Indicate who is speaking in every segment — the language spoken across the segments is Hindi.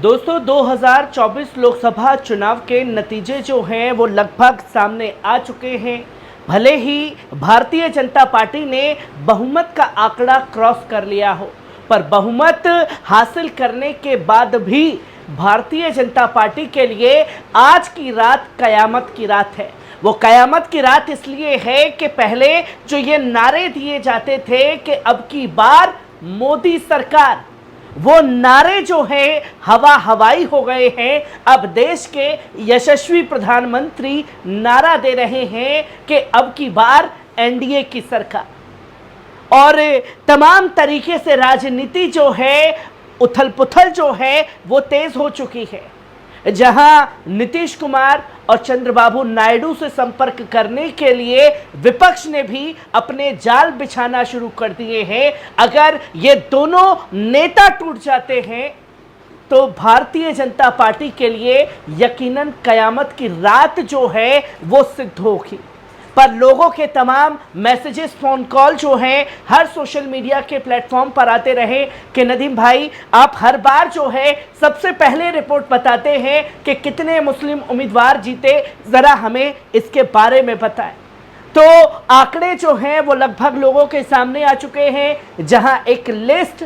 Speaker 1: दोस्तों 2024 लोकसभा चुनाव के नतीजे जो हैं वो लगभग सामने आ चुके हैं। भले ही भारतीय जनता पार्टी ने बहुमत का आंकड़ा क्रॉस कर लिया हो, पर बहुमत हासिल करने के बाद भी भारतीय जनता पार्टी के लिए आज की रात कयामत की रात है। वो कयामत की रात इसलिए है कि पहले जो ये नारे दिए जाते थे कि अब की बार मोदी सरकार, वो नारे जो है हवाई हो गए हैं। अब देश के यशस्वी प्रधानमंत्री नारा दे रहे हैं कि अब की बार एनडीए की सरकार, और तमाम तरीके से राजनीति जो है, उथल पुथल जो है वो तेज हो चुकी है। जहां नीतीश कुमार और चंद्रबाबू नायडू से संपर्क करने के लिए विपक्ष ने भी अपने जाल बिछाना शुरू कर दिए हैं। अगर ये दोनों नेता टूट जाते हैं तो भारतीय जनता पार्टी के लिए यकीनन कयामत की रात जो है वो सिद्ध होगी। पर लोगों के तमाम मैसेजेस, फ़ोन कॉल जो हैं हर सोशल मीडिया के प्लेटफॉर्म पर आते रहे कि नदीम भाई, आप हर बार जो है सबसे पहले रिपोर्ट बताते हैं कि कितने मुस्लिम उम्मीदवार जीते, ज़रा हमें इसके बारे में बताएं। तो आंकड़े जो हैं वो लगभग लोगों के सामने आ चुके हैं। जहां एक लिस्ट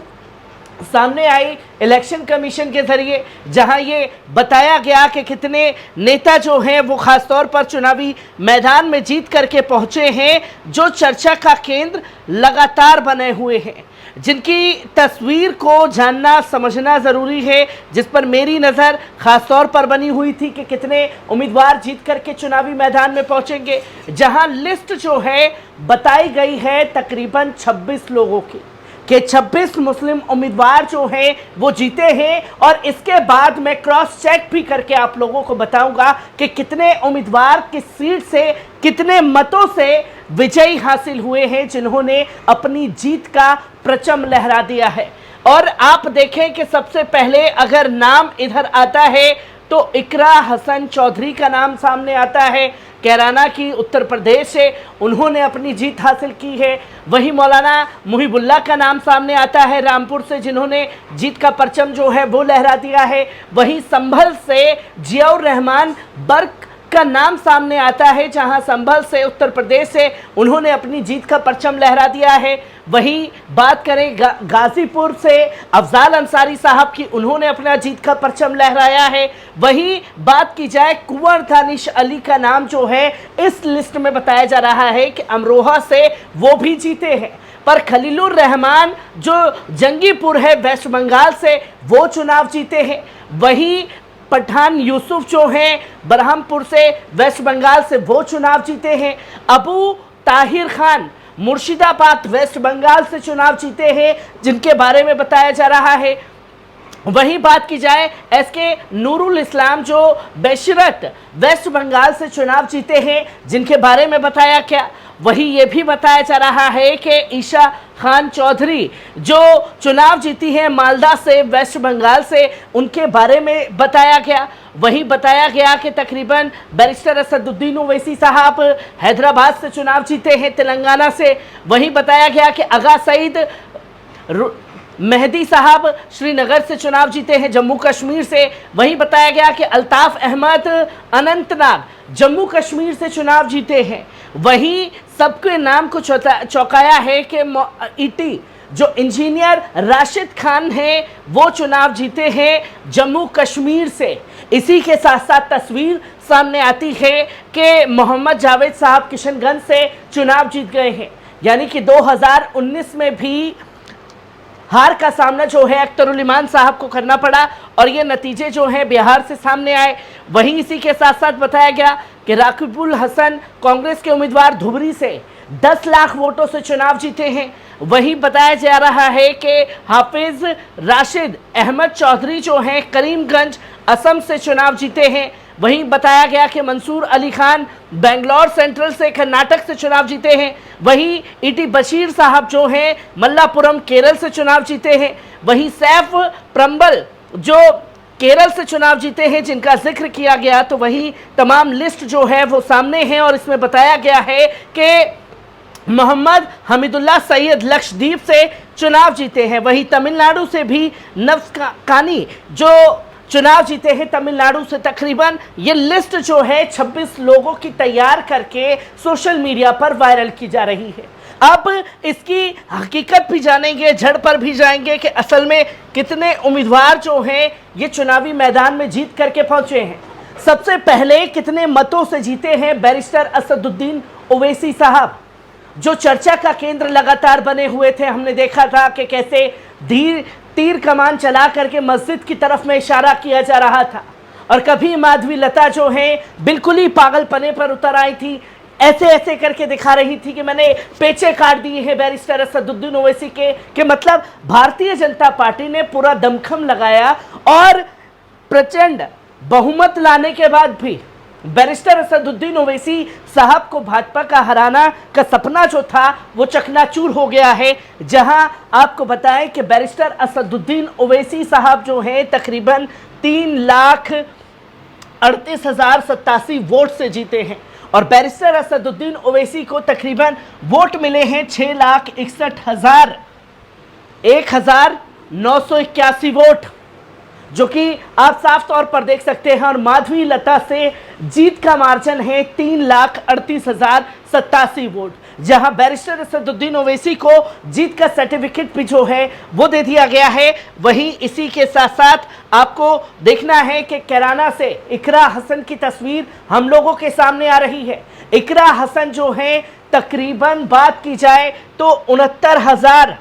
Speaker 1: सामने आई इलेक्शन कमीशन के जरिए, जहां ये बताया गया कि कितने नेता जो हैं वो खासतौर पर चुनावी मैदान में जीत करके पहुंचे हैं, जो चर्चा का केंद्र लगातार बने हुए हैं, जिनकी तस्वीर को जानना समझना ज़रूरी है। जिस पर मेरी नज़र खासतौर पर बनी हुई थी कि कितने उम्मीदवार जीत करके चुनावी मैदान में पहुंचेंगे। जहां लिस्ट जो है बताई गई है तकरीबन 26 लोगों की, कि 26 मुस्लिम उम्मीदवार जो हैं वो जीते हैं। और इसके बाद मैं क्रॉस चेक भी करके आप लोगों को बताऊंगा कि कितने उम्मीदवार किस सीट से, कितने मतों से विजयी हासिल हुए हैं, जिन्होंने अपनी जीत का परचम लहरा दिया है। और आप देखें कि सबसे पहले अगर नाम इधर आता है तो इकरा हसन चौधरी का नाम सामने आता है। कैराना की उत्तर प्रदेश से उन्होंने अपनी जीत हासिल की है। वहीं मौलाना मुहिबुल्लाह का नाम सामने आता है रामपुर से, जिन्होंने जीत का परचम जो है वो लहरा दिया है। वहीं संभल से जियाउर रहमान बर्क का नाम सामने आता है, जहां संभल से उत्तर प्रदेश से उन्होंने अपनी जीत का परचम लहरा दिया है। वहीं बात करें गाजीपुर से अफजाल अंसारी साहब की, उन्होंने अपना जीत का परचम लहराया है। वहीं बात की जाए कुंवर दानिश अली का नाम जो है इस लिस्ट में बताया जा रहा है कि अमरोहा से वो भी जीते हैं। पर खलीलुर रहमान जो जंगीपुर है वेस्ट बंगाल से, वो चुनाव जीते हैं। वहीं पठान यूसुफ जो हैं बरहमपुर से वेस्ट बंगाल से, वो चुनाव जीते हैं। अबू ताहिर खान मुर्शिदाबाद वेस्ट बंगाल से चुनाव जीते हैं, जिनके बारे में बताया जा रहा है। वहीं बात की जाए एसके नूरुल इस्लाम जो बेशरत वेस्ट बंगाल से चुनाव जीते हैं, जिनके बारे में बताया क्या। वहीं ये भी बताया जा रहा है कि ईशा खान चौधरी जो चुनाव जीती हैं मालदा से वेस्ट बंगाल से, उनके बारे में बताया गया। वहीं बताया गया कि तकरीबन बैरिस्टर असदुद्दीन ओवैसी साहब हैदराबाद से चुनाव जीते हैं तेलंगाना से। वहीं बताया गया कि आगा सईद मेहदी साहब श्रीनगर से चुनाव जीते हैं जम्मू कश्मीर से। वहीं बताया गया कि अल्ताफ अहमद अनंतनाग जम्मू कश्मीर से चुनाव जीते हैं। वहीं सबके नाम को चौंकाया है कि ईटी जो इंजीनियर राशिद खान हैं वो चुनाव जीते हैं जम्मू कश्मीर से। इसी के साथ साथ तस्वीर सामने आती है कि मोहम्मद जावेद साहब किशनगंज से चुनाव जीत गए हैं। यानी कि 2019 में भी हार का सामना जो है अख्तरुल इमान साहब को करना पड़ा, और ये नतीजे जो हैं बिहार से सामने आए। वहीं इसी के साथ साथ बताया गया कि राकिबुल हसन कांग्रेस के उम्मीदवार धुबरी से 10 लाख वोटों से चुनाव जीते हैं। वहीं बताया जा रहा है कि हाफिज राशिद अहमद चौधरी जो हैं करीमगंज असम से चुनाव जीते हैं। वहीं बताया गया कि मंसूर अली खान बेंगलोर सेंट्रल से कर्नाटक से चुनाव जीते हैं। वहीं ईटी बशीर साहब जो हैं मल्लापुरम केरल से चुनाव जीते हैं। वहीं सैफ प्रम्बल जो केरल से चुनाव जीते हैं, जिनका जिक्र किया गया। तो वही तमाम लिस्ट जो है वो सामने है, और इसमें बताया गया है कि मोहम्मद हमीदुल्लाह सैयद लक्षद्वीप से चुनाव जीते हैं। वहीं तमिलनाडु से भी नफ्स कानी जो चुनाव जीते हैं तमिलनाडु से। तकरीबन ये लिस्ट जो है 26 लोगों की तैयार करके सोशल मीडिया पर वायरल की जा रही है। अब इसकी हकीकत भी जानेंगे, जड़ पर भी जाएंगे कि असल में कितने उम्मीदवार जो हैं ये चुनावी मैदान में जीत करके पहुंचे हैं। सबसे पहले कितने मतों से जीते हैं बैरिस्टर असदुद्दीन ओवैसी साहब, जो चर्चा का केंद्र लगातार बने हुए थे। हमने देखा था कि कैसे तीर कमान चला करके मस्जिद की तरफ में इशारा किया जा रहा था, और कभी माधवी लता जो है बिल्कुल ही पागलपने पर उतर आई थी, ऐसे ऐसे करके दिखा रही थी कि मैंने पेचे काट दिए हैं बैरिस्टर असदुद्दीन ओवैसी के मतलब भारतीय जनता पार्टी ने पूरा दमखम लगाया, और प्रचंड बहुमत लाने के बाद भी बैरिस्टर असदुद्दीन ओवैसी साहब को भाजपा का हराना का सपना जो था वो चकनाचूर हो गया है। जहां आपको बताएं कि बैरिस्टर असदुद्दीन ओवैसी साहब जो हैं तकरीबन 3,38,087 वोट से जीते हैं, और बैरिस्टर असदुद्दीन ओवैसी को तकरीबन वोट मिले हैं 6,61,981 वोट, जो कि आप साफ तौर पर देख सकते हैं। और माधवी लता से जीत का मार्जिन है 3,38,087 वोट, जहां बैरिस्टर असदुद्दीन ओवैसी को जीत का सर्टिफिकेट भी जो है वो दे दिया गया है। वहीं इसी के साथ साथ आपको देखना है कि कैराना से इकरा हसन की तस्वीर हम लोगों के सामने आ रही है। इकरा हसन जो है तकरीबन बात की जाए तो 69,000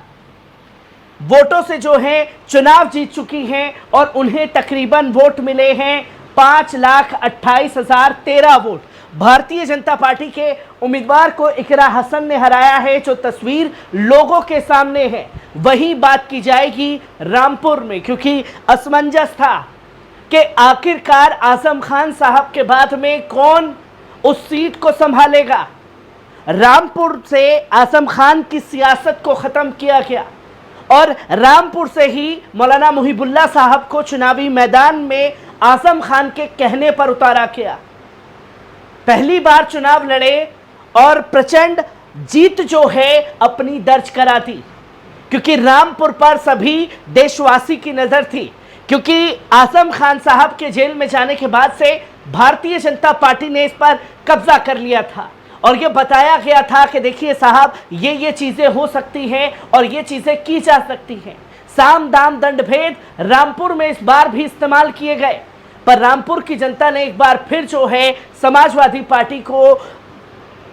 Speaker 1: वोटों से जो है चुनाव जीत चुकी हैं, और उन्हें तकरीबन वोट मिले हैं 5,28,013 वोट। भारतीय जनता पार्टी के उम्मीदवार को इकरा हसन ने हराया है, जो तस्वीर लोगों के सामने है। वही बात की जाएगी रामपुर में, क्योंकि असमंजस था कि आखिरकार आजम खान साहब के बाद में कौन उस सीट को संभालेगा। रामपुर से आजम खान की सियासत को खत्म किया गया, और रामपुर से ही मौलाना मुहिबुल्लाह साहब को चुनावी मैदान में आजम खान के कहने पर उतारा गया। पहली बार चुनाव लड़े और प्रचंड जीत जो है अपनी दर्ज करा दी, क्योंकि रामपुर पर सभी देशवासी की नजर थी, क्योंकि आजम खान साहब के जेल में जाने के बाद से भारतीय जनता पार्टी ने इस पर कब्जा कर लिया था, और ये बताया गया था कि देखिए साहब ये चीजें हो सकती हैं और ये चीजें की जा सकती हैं। साम दाम दंड भेद रामपुर में इस बार भी इस्तेमाल किए गए, पर रामपुर की जनता ने एक बार फिर जो है समाजवादी पार्टी को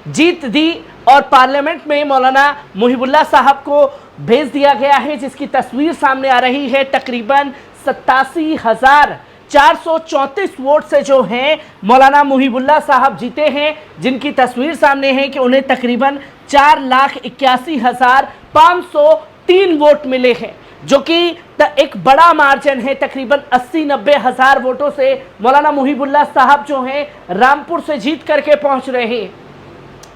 Speaker 1: जीत दी, और पार्लियामेंट में मौलाना मुहिबुल्लाह साहब को भेज दिया गया है, जिसकी तस्वीर सामने आ रही है। तकरीबन 87,434 वोट से जो हैं मौलाना मुहिबुल्लाह साहब जीते हैं, जिनकी तस्वीर सामने है कि उन्हें तकरीबन 4,81,503 वोट मिले हैं, जो कि एक बड़ा मार्जिन है। तकरीबन 80-90 हज़ार वोटों से मौलाना मुहिबुल्लाह साहब जो हैं रामपुर से जीत करके पहुंच रहे हैं।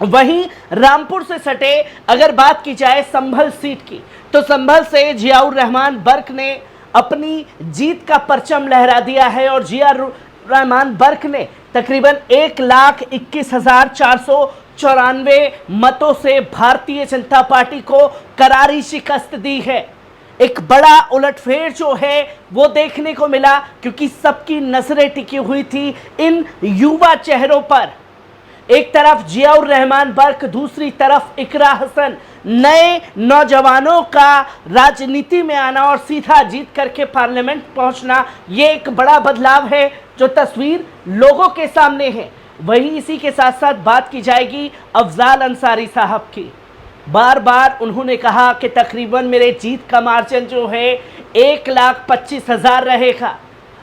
Speaker 1: वहीं रामपुर से सटे अगर बात की जाए संभल सीट की, तो संभल से जियाउर रहमान बर्क ने अपनी जीत का परचम लहरा दिया है, और जियाउर रहमान बर्क ने तकरीबन 1,21,494 मतों से भारतीय जनता पार्टी को करारी शिकस्त दी है। एक बड़ा उलटफेर जो है वो देखने को मिला, क्योंकि सबकी नजरें टिकी हुई थी इन युवा चेहरों पर। एक तरफ जियाउर रहमान बर्क, दूसरी तरफ इकरा हसन। नए नौजवानों का राजनीति में आना और सीधा जीत करके पार्लियामेंट पहुंचना, ये एक बड़ा बदलाव है जो तस्वीर लोगों के सामने है। वहीं इसी के साथ साथ बात की जाएगी अफजाल अंसारी साहब की। बार बार उन्होंने कहा कि तकरीबन मेरे जीत का मार्जिन जो है 1,25,000 रहेगा।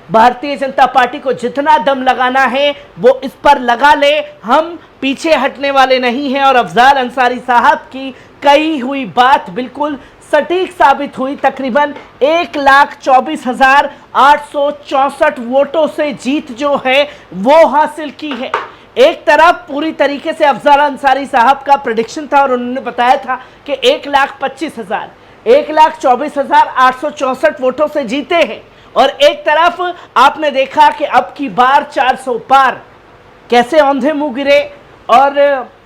Speaker 1: भारतीय जनता पार्टी को जितना दम लगाना है वो इस पर लगा ले, हम पीछे हटने वाले नहीं हैं। और अफजाल अंसारी साहब की कही हुई बात बिल्कुल सटीक साबित हुई। तकरीबन 1,24,864 वोटों से जीत जो है वो हासिल की है। एक तरफ पूरी तरीके से अफजाल अंसारी साहब का प्रेडिक्शन था और उन्होंने बताया था कि 1,25,000 1,24,864 वोटों से जीते हैं, और एक तरफ आपने देखा कि अब की बार 400 पार। कैसे औंधे मुंह गिरे और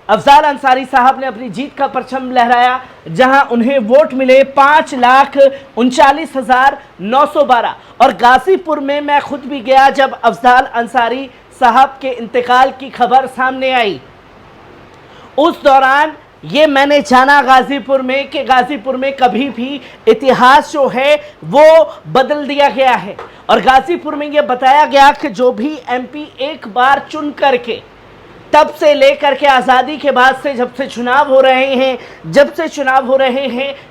Speaker 1: अफजाल अंसारी साहब ने अपनी जीत का परचम लहराया, जहां उन्हें वोट मिले 5,39,912। और गाजीपुर में मैं खुद भी गया जब अफजाल अंसारी साहब के इंतकाल की खबर सामने आई। उस दौरान ये मैंने जाना गाजीपुर में कि गाजीपुर में कभी भी इतिहास जो है वो बदल दिया गया है। और गाजीपुर में ये बताया गया कि जो भी एमपी एक बार चुन करके, तब से लेकर के आज़ादी के बाद से जब से चुनाव हो रहे हैं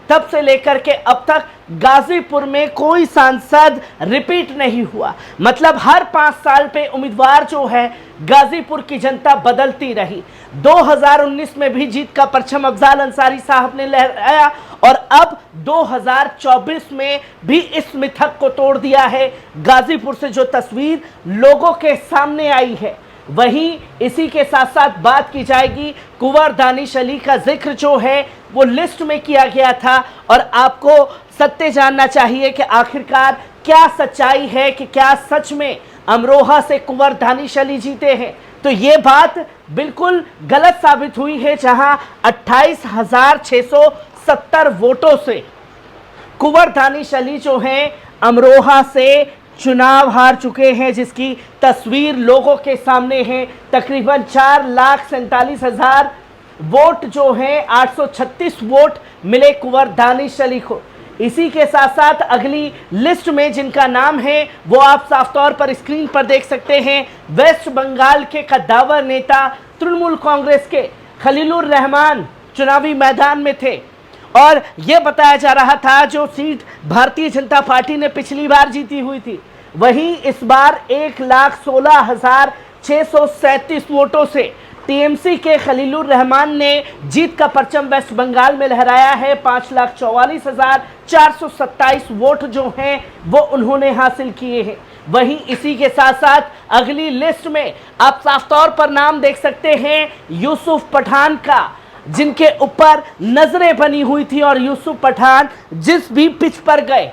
Speaker 1: तब से लेकर के अब तक गाजीपुर में कोई सांसद रिपीट नहीं हुआ। मतलब हर 5 साल पे उम्मीदवार जो है गाजीपुर की जनता बदलती रही। 2019 में भी जीत का परचम अफजाल अंसारी साहब ने लहराया और अब 2024 में भी इस मिथक को तोड़ दिया है। गाजीपुर से जो तस्वीर लोगों के सामने आई है, वहीं इसी के साथ साथ बात की जाएगी कुंवर दानिश अली का जिक्र जो है वो लिस्ट में किया गया था। और आपको सत्य जानना चाहिए कि आखिरकार क्या सच्चाई है, कि क्या सच में अमरोहा से कुंवर दानिश अली जीते हैं। तो ये बात बिल्कुल गलत साबित हुई है, जहां 28,670 वोटों से कुंवर दानिश अली जो हैं अमरोहा से चुनाव हार चुके हैं, जिसकी तस्वीर लोगों के सामने है। तकरीबन 4,47,000 वोट जो हैं, 836 वोट मिले कुंवर दानिश अली को। इसी के साथ साथ अगली लिस्ट में जिनका नाम है वो आप साफ तौर पर स्क्रीन पर देख सकते हैं। वेस्ट बंगाल के कद्दावर नेता तृणमूल कांग्रेस के खलीलुर रहमान चुनावी मैदान में थे और यह बताया जा रहा था जो सीट भारतीय जनता पार्टी ने पिछली बार जीती हुई थी, वहीं इस बार 1,16,637 वोटों से टीएमसी के खलीलुर रहमान ने जीत का परचम वेस्ट बंगाल में लहराया है। 5,44,427 वोट जो हैं वो उन्होंने हासिल किए हैं। वहीं इसी के साथ साथ अगली लिस्ट में आप साफ तौर पर नाम देख सकते हैं यूसुफ पठान का, जिनके ऊपर नजरें बनी हुई थी। और यूसुफ पठान जिस भी पिच पर गए,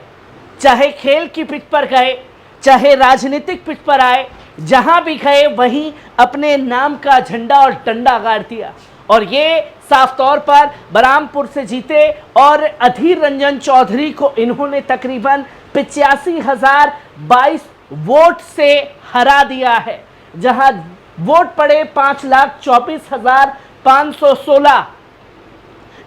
Speaker 1: चाहे खेल की पिच पर गए, चाहे राजनीतिक पिच पर आए, जहां भी गए वहीं अपने नाम का झंडा और डंडा गाड़ दिया। और ये साफ तौर पर बरामपुर से जीते और अधीर रंजन चौधरी को इन्होंने तकरीबन 85,022 वोट से हरा दिया है, जहां वोट पड़े 5,24,516।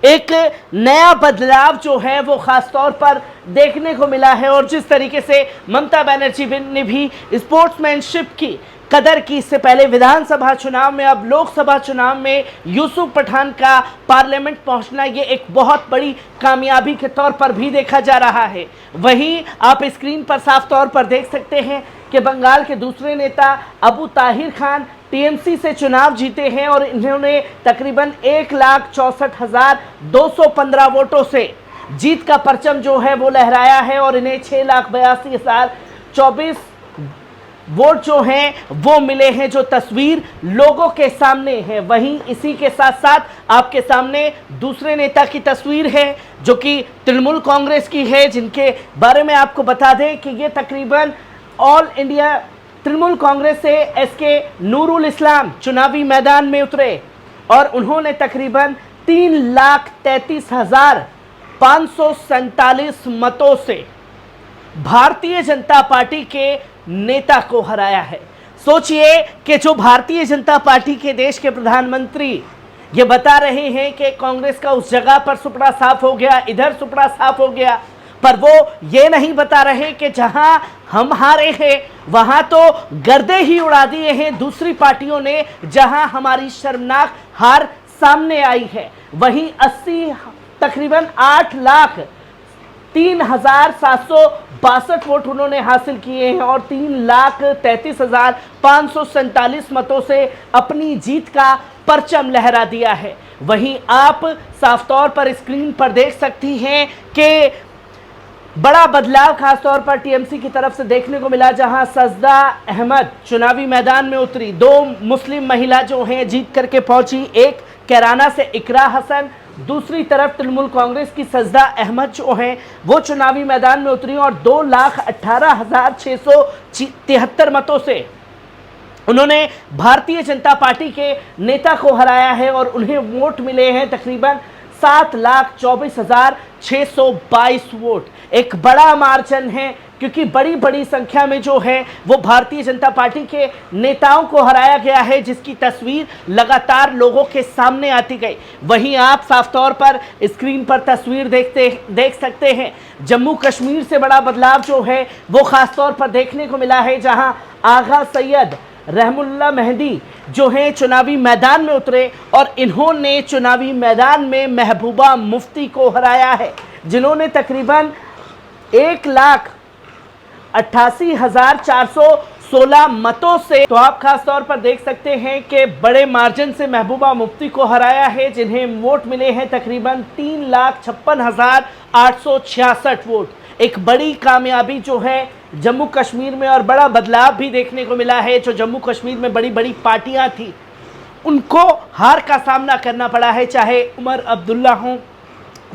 Speaker 1: एक नया बदलाव जो है वो खास तौर पर देखने को मिला है। और जिस तरीके से ममता बनर्जी ने भी स्पोर्ट्समैनशिप की कदर की, इससे पहले विधानसभा चुनाव में, अब लोकसभा चुनाव में यूसुफ पठान का पार्लियामेंट पहुंचना ये एक बहुत बड़ी कामयाबी के तौर पर भी देखा जा रहा है। वहीं आप स्क्रीन पर साफ तौर पर देख सकते हैं कि बंगाल के दूसरे नेता अबू ताहिर खान टीएमसी से चुनाव जीते हैं और इन्होंने तकरीबन 1,64,215 वोटों से जीत का परचम जो है वो लहराया है और इन्हें 6,82,024 वोट जो हैं वो मिले हैं, जो तस्वीर लोगों के सामने है। वहीं इसी के साथ साथ आपके सामने दूसरे नेता की तस्वीर है जो कि तृणमूल कांग्रेस की है, जिनके बारे में आपको बता दें कि ये तकरीबन ऑल इंडिया तृणमूल कांग्रेस से एसके नूरुल इस्लाम चुनावी मैदान में उतरे और उन्होंने तकरीबन 3,33,547 मतों से भारतीय जनता पार्टी के नेता को हराया है। सोचिए कि जो भारतीय जनता पार्टी के देश के प्रधानमंत्री ये बता रहे हैं कि कांग्रेस का उस जगह पर सुपड़ा साफ हो गया, इधर सुपड़ा साफ हो गया, पर वो ये नहीं बता रहे कि जहां हम हारे हैं वहां तो गर्दे ही उड़ा दिए हैं दूसरी पार्टियों ने, जहां हमारी शर्मनाक हार सामने आई है। वहीं तकरीबन 8,03,762 वोट उन्होंने हासिल किए हैं और 3,33,547 मतों से अपनी जीत का परचम लहरा दिया है। वहीं आप साफ तौर पर स्क्रीन पर देख सकती हैं कि बड़ा बदलाव खास तौर पर टीएमसी की तरफ से देखने को मिला, जहां सजदा अहमद चुनावी मैदान में उतरी। 2 मुस्लिम महिला जो हैं जीत करके पहुंची, एक कैराना से इकरा हसन, दूसरी तरफ तृणमूल कांग्रेस की सजदा अहमद जो हैं वो चुनावी मैदान में उतरी और 2,18,673 मतों से उन्होंने भारतीय जनता पार्टी के नेता को हराया है और उन्हें वोट मिले हैं तकरीबन 7,24,622 वोट। एक बड़ा मार्जिन है क्योंकि बड़ी बड़ी संख्या में जो है वो भारतीय जनता पार्टी के नेताओं को हराया गया है, जिसकी तस्वीर लगातार लोगों के सामने आती गई। वहीं आप साफ तौर पर स्क्रीन पर तस्वीर देख सकते हैं। जम्मू कश्मीर से बड़ा बदलाव जो है वो खास तौर पर देखने को मिला है, जहां आगा सैयद रहमुल्ला मेहदी जो हैं चुनावी मैदान में उतरे और इन्होंने चुनावी मैदान में महबूबा मुफ्ती को हराया है, जिन्होंने तकरीबन 1,88,416 मतों से, तो आप खास तौर पर देख सकते हैं कि बड़े मार्जिन से महबूबा मुफ्ती को हराया है, जिन्हें वोट मिले हैं तकरीबन 3,56,866 वोट। एक बड़ी कामयाबी जो है जम्मू कश्मीर में और बड़ा बदलाव भी देखने को मिला है। जो जम्मू कश्मीर में बड़ी बड़ी पार्टियां थी उनको हार का सामना करना पड़ा है, चाहे उमर अब्दुल्ला हो,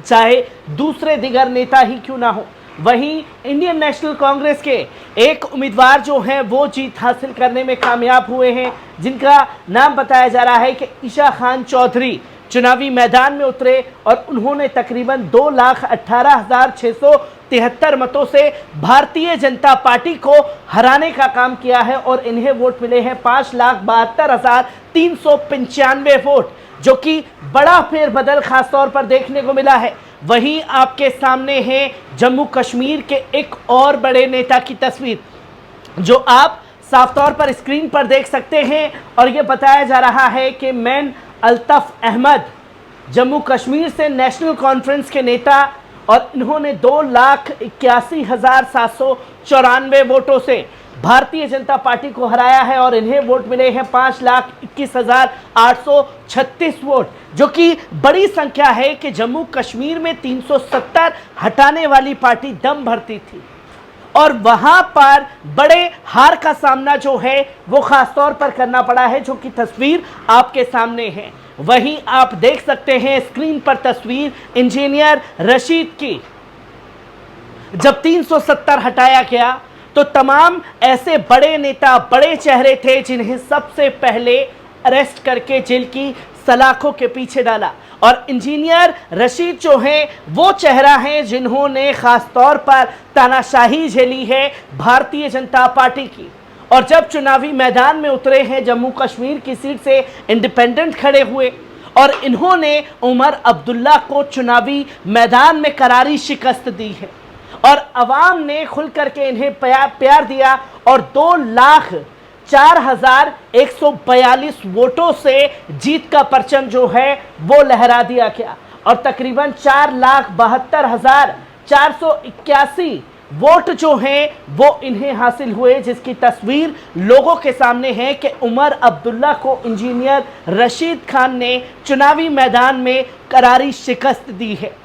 Speaker 1: चाहे दूसरे दिगर नेता ही क्यों ना हो। वहीं इंडियन नेशनल कांग्रेस के एक उम्मीदवार जो हैं वो जीत हासिल करने में कामयाब हुए हैं, जिनका नाम बताया जा रहा है कि ईशा खान चौधरी चुनावी मैदान में उतरे और उन्होंने तकरीबन 2,18,673 मतों से भारतीय जनता पार्टी को हराने का काम किया है और इन्हें वोट मिले हैं 5,72,395 वोट, जो कि बड़ा फेरबदल खास तौर पर देखने को मिला है। वहीं आपके सामने है जम्मू कश्मीर के एक और बड़े नेता की तस्वीर, जो आप साफ तौर पर स्क्रीन पर देख सकते हैं। और ये बताया जा रहा है कि मैन अल्ताफ अहमद जम्मू कश्मीर से नेशनल कॉन्फ्रेंस के नेता, और इन्होंने 2,81,794 वोटों से भारतीय जनता पार्टी को हराया है और इन्हें वोट मिले हैं 5,21,836 वोट, जो कि बड़ी संख्या है कि जम्मू कश्मीर में 370 हटाने वाली पार्टी दम भरती थी और वहां पर बड़े हार का सामना जो है वो खास तौर पर करना पड़ा है, जो कि तस्वीर आपके सामने है। वहीं आप देख सकते हैं स्क्रीन पर तस्वीर इंजीनियर रशीद की। जब 370 हटाया गया तो तमाम ऐसे बड़े नेता, बड़े चेहरे थे जिन्हें सबसे पहले अरेस्ट करके जेल की सलाखों के पीछे डाला, और इंजीनियर रशीद जो हैं वो चेहरा हैं जिन्होंने खास तौर पर तानाशाही झेली है भारतीय जनता पार्टी की। और जब चुनावी मैदान में उतरे हैं जम्मू कश्मीर की सीट से इंडिपेंडेंट खड़े हुए और इन्होंने उमर अब्दुल्ला को चुनावी मैदान में करारी शिकस्त दी है और अवाम ने खुल करके इन्हें प्यार दिया और 2,04,142 वोटों से जीत का परचम जो है वो लहरा दिया गया और तकरीबन 4,72,481 वोट जो हैं वो इन्हें हासिल हुए, जिसकी तस्वीर लोगों के सामने है कि उमर अब्दुल्ला को इंजीनियर रशीद खान ने चुनावी मैदान में करारी शिकस्त दी है।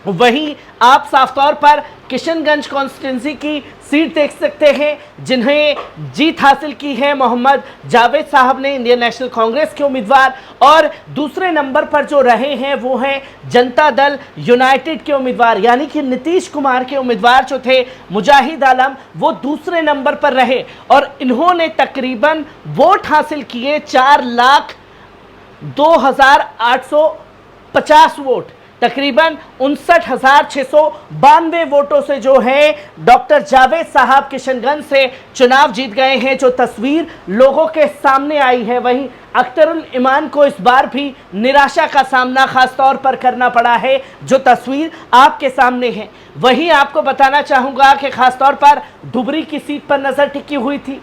Speaker 1: वहीं आप साफ तौर पर किशनगंज कॉन्स्टिट्यूंसी की सीट देख सकते हैं, जिन्हें जीत हासिल की है मोहम्मद जावेद साहब ने, इंडियन नेशनल कांग्रेस के उम्मीदवार, और दूसरे नंबर पर जो रहे हैं वो हैं जनता दल यूनाइटेड के उम्मीदवार, यानी कि नीतीश कुमार के उम्मीदवार जो थे मुजाहिद आलम, वो दूसरे नंबर पर रहे और इन्होंने तकरीबन वोट हासिल किए 4,02,850 वोट, तकरीबन 59,692 वोटों से जो है डॉक्टर जावेद साहब किशनगंज से चुनाव जीत गए हैं, जो तस्वीर लोगों के सामने आई है। वहीं अख्तरुल ईमान को इस बार भी निराशा का सामना खास तौर पर करना पड़ा है, जो तस्वीर आपके सामने है। वहीं आपको बताना चाहूँगा कि खास तौर पर धुबरी की सीट पर नज़र टिकी हुई थी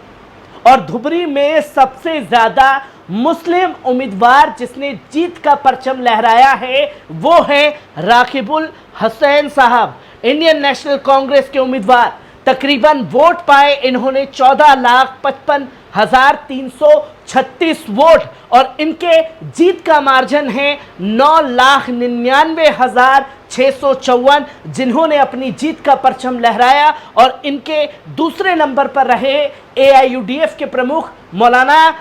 Speaker 1: और धुबरी में सबसे ज़्यादा मुस्लिम उम्मीदवार जिसने जीत का परचम लहराया है वो है राकिबुल हसैन साहब, इंडियन नेशनल कांग्रेस के उम्मीदवार। तकरीबन वोट पाए इन्होंने 14,55,336 वोट और इनके जीत का मार्जिन है 9,99,654, जिन्होंने अपनी जीत का परचम लहराया। और इनके दूसरे नंबर पर रहे AIUDF के प्रमुख मौलाना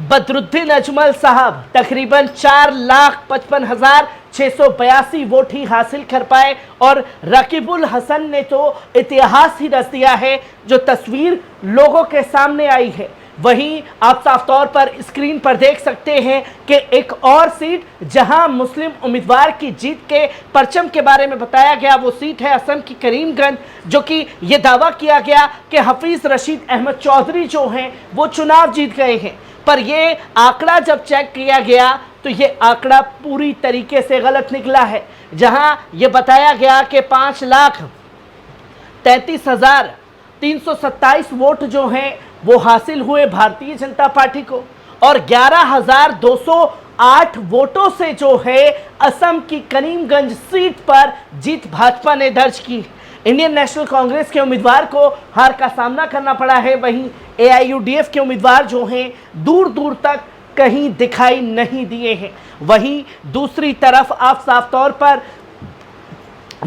Speaker 1: बदरुद्दीन अजमल साहब, तकरीबन 4,55,682 वोट ही हासिल कर पाए और रकीबुल हसन ने तो इतिहास ही रच दिया है, जो तस्वीर लोगों के सामने आई है। वहीं आप साफ तौर पर स्क्रीन पर देख सकते हैं कि एक और सीट जहां मुस्लिम उम्मीदवार की जीत के परचम के बारे में बताया गया, वो सीट है असम की करीमगंज, जो कि ये दावा किया गया कि हफीज रशीद अहमद चौधरी जो हैं वो चुनाव जीत गए हैं। पर ये आंकड़ा जब चेक किया गया तो ये आंकड़ा पूरी तरीके से गलत निकला है, जहां ये बताया गया कि 5,33,327 वोट जो हैं वो हासिल हुए भारतीय जनता पार्टी को, और 11,208 वोटों से जो है असम की करीमगंज सीट पर जीत भाजपा ने दर्ज की। इंडियन नेशनल कांग्रेस के उम्मीदवार को हार का सामना करना पड़ा है। वहीं AIUDF के उम्मीदवार जो हैं दूर दूर तक कहीं दिखाई नहीं दिए हैं। वहीं दूसरी तरफ आप साफ तौर पर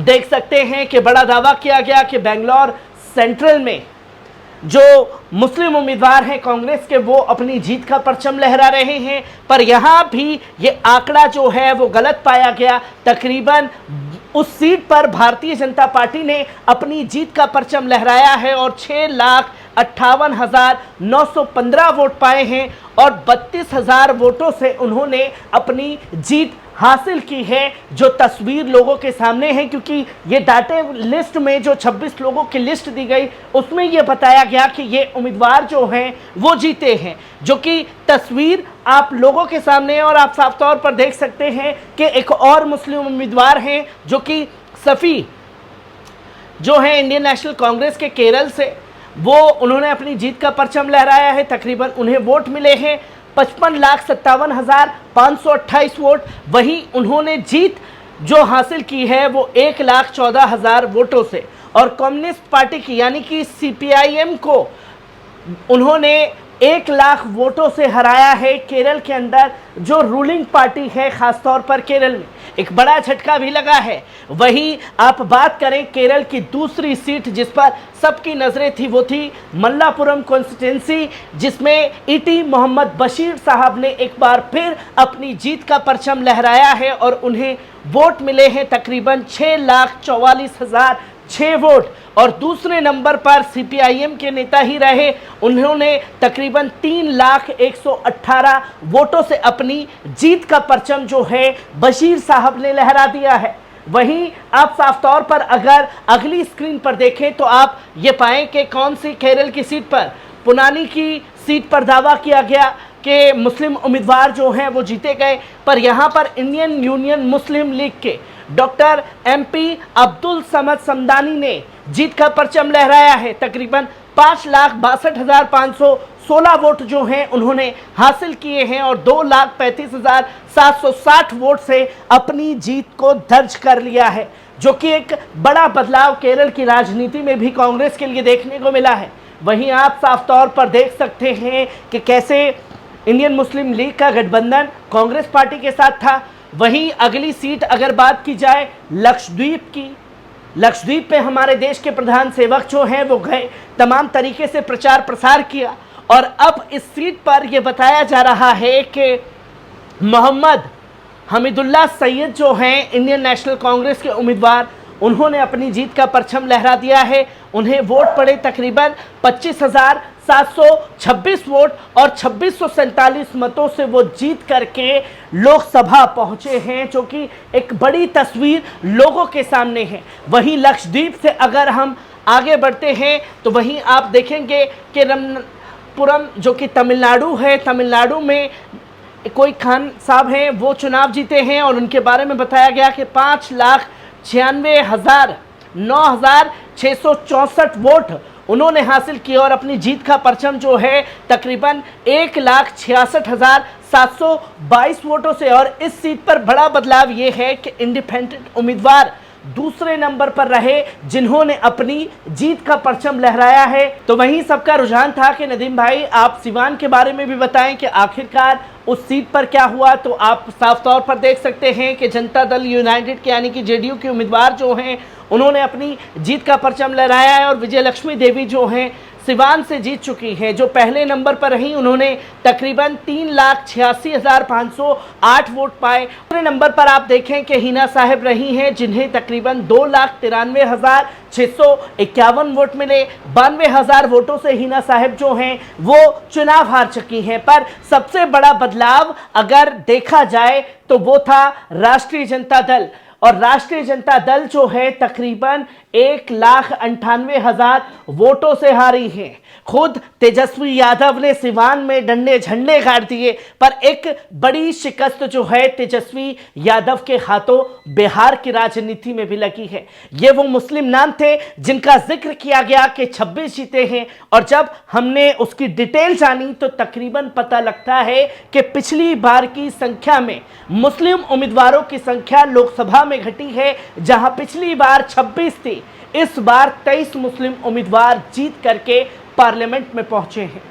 Speaker 1: देख सकते हैं कि बड़ा दावा किया गया कि बेंगलोर सेंट्रल में जो मुस्लिम उम्मीदवार हैं कांग्रेस के, वो अपनी जीत का परचम लहरा रहे हैं। पर यहां भी ये आंकड़ा जो है वो गलत पाया गया। तकरीबन उस सीट पर भारतीय जनता पार्टी ने अपनी जीत का परचम लहराया है और 6,58,915 वोट पाए हैं और 32,000 वोटों से उन्होंने अपनी जीत हासिल की है, जो तस्वीर लोगों के सामने है। क्योंकि ये डाटा लिस्ट में जो 26 लोगों की लिस्ट दी गई उसमें ये बताया गया कि ये उम्मीदवार जो हैं वो जीते हैं, जो कि तस्वीर आप लोगों के सामने है। और आप साफ तौर पर देख सकते हैं कि एक और मुस्लिम उम्मीदवार हैं जो कि सफ़ी जो है इंडियन नेशनल कांग्रेस के केरल से, वो उन्होंने अपनी जीत का परचम लहराया है। तकरीबन उन्हें वोट मिले हैं 55,57,528 वोट। वहीं उन्होंने जीत जो हासिल की है वो 1,14,000 वोटों से, और कम्युनिस्ट पार्टी की यानी कि CPIM को उन्होंने 1 लाख वोटों से हराया है। केरल के अंदर जो रूलिंग पार्टी है, खासतौर पर केरल में एक बड़ा झटका भी लगा है। वहीं आप बात करें केरल की दूसरी सीट जिस पर सबकी नज़रें थी, वो थी मल्लापुरम कॉन्स्टिट्यूंसी, जिसमें ET मोहम्मद बशीर साहब ने एक बार फिर अपनी जीत का परचम लहराया है और उन्हें वोट मिले हैं तकरीबन 6,44,006 वोट। और दूसरे नंबर पर CPIM के नेता ही रहे, उन्होंने तकरीबन 3,01,18 वोटों से अपनी जीत का परचम जो है बशीर साहब ने लहरा दिया है। वहीं आप साफ तौर पर अगर अगली स्क्रीन पर देखें तो आप ये पाएं कि कौन सी केरल की सीट पर, पुनानी की सीट पर दावा किया गया कि मुस्लिम उम्मीदवार जो हैं वो जीते गए। पर यहाँ पर इंडियन यूनियन मुस्लिम लीग के डॉक्टर MP अब्दुल समद समदानी ने जीत का परचम लहराया है। तकरीबन 5,62,516 वोट जो हैं उन्होंने हासिल किए हैं और 2,35,760 वोट से अपनी जीत को दर्ज कर लिया है, जो कि एक बड़ा बदलाव केरल की राजनीति में भी कांग्रेस के लिए देखने को मिला है। वहीं आप साफ तौर पर देख सकते हैं कि कैसे इंडियन मुस्लिम लीग का गठबंधन कांग्रेस पार्टी के साथ था। वहीं अगली सीट अगर बात की जाए लक्षद्वीप की, लक्षद्वीप पे हमारे देश के प्रधान सेवक जो हैं वो गए, तमाम तरीके से प्रचार प्रसार किया, और अब इस सीट पर यह बताया जा रहा है कि मोहम्मद हमीदुल्लाह सैयद जो हैं इंडियन नेशनल कांग्रेस के उम्मीदवार, उन्होंने अपनी जीत का परचम लहरा दिया है। उन्हें वोट पड़े तकरीबन 25,726 वोट और 2647 मतों से वो जीत करके लोकसभा पहुंचे हैं, जो कि एक बड़ी तस्वीर लोगों के सामने है। वहीं लक्षद्वीप से अगर हम आगे बढ़ते हैं तो वहीं आप देखेंगे कि रमपुरम जो कि तमिलनाडु है, तमिलनाडु में कोई खान साहब हैं वो चुनाव जीते हैं और उनके बारे में बताया गया कि 5,96,0664 वोट उन्होंने हासिल किए और अपनी जीत का परचम जो है तकरीबन 1,66,722 वोटों से। और इस सीट पर बड़ा बदलाव ये है कि इंडिपेंडेंट उम्मीदवार दूसरे नंबर पर रहे जिन्होंने अपनी जीत का परचम लहराया है। तो वहीं सबका रुझान था कि नदीम भाई आप सिवान के बारे में भी बताएं कि आखिरकार उस सीट पर क्या हुआ। तो आप साफ तौर पर देख सकते हैं कि जनता दल यूनाइटेड के यानी कि JDU के उम्मीदवार जो हैं उन्होंने अपनी जीत का परचम लहराया है और विजय लक्ष्मी देवी जो हैं सिवान से जीत चुकी हैं। जो पहले नंबर पर रही उन्होंने तकरीबन 3,86,508 वोट पाए। दूसरे नंबर पर आप देखें कि हिना साहब रही हैं, जिन्हें तकरीबन 2,93,651 वोट मिले। 92,000 वोटों से हिना साहब जो हैं वो चुनाव हार चुकी हैं। पर सबसे बड़ा बदलाव अगर देखा जाए तो वो था राष्ट्रीय जनता दल, और राष्ट्रीय जनता दल जो है तकरीबन 1,98,000 वोटों से हारी है। खुद तेजस्वी यादव ने सिवान में डंडे झंडे गाड़ दिए, पर एक बड़ी शिकस्त जो है तेजस्वी यादव के हाथों बिहार की राजनीति में भी लगी है। ये वो मुस्लिम नाम थे जिनका जिक्र किया गया कि 26 जीते हैं, और जब हमने उसकी डिटेल जानी तो तकरीबन पता लगता है कि पिछली बार की संख्या में मुस्लिम उम्मीदवारों की संख्या लोकसभा में घटी है। जहां पिछली बार 26 थी, इस बार 23 मुस्लिम उम्मीदवार जीत करके पार्लियामेंट में पहुंचे हैं।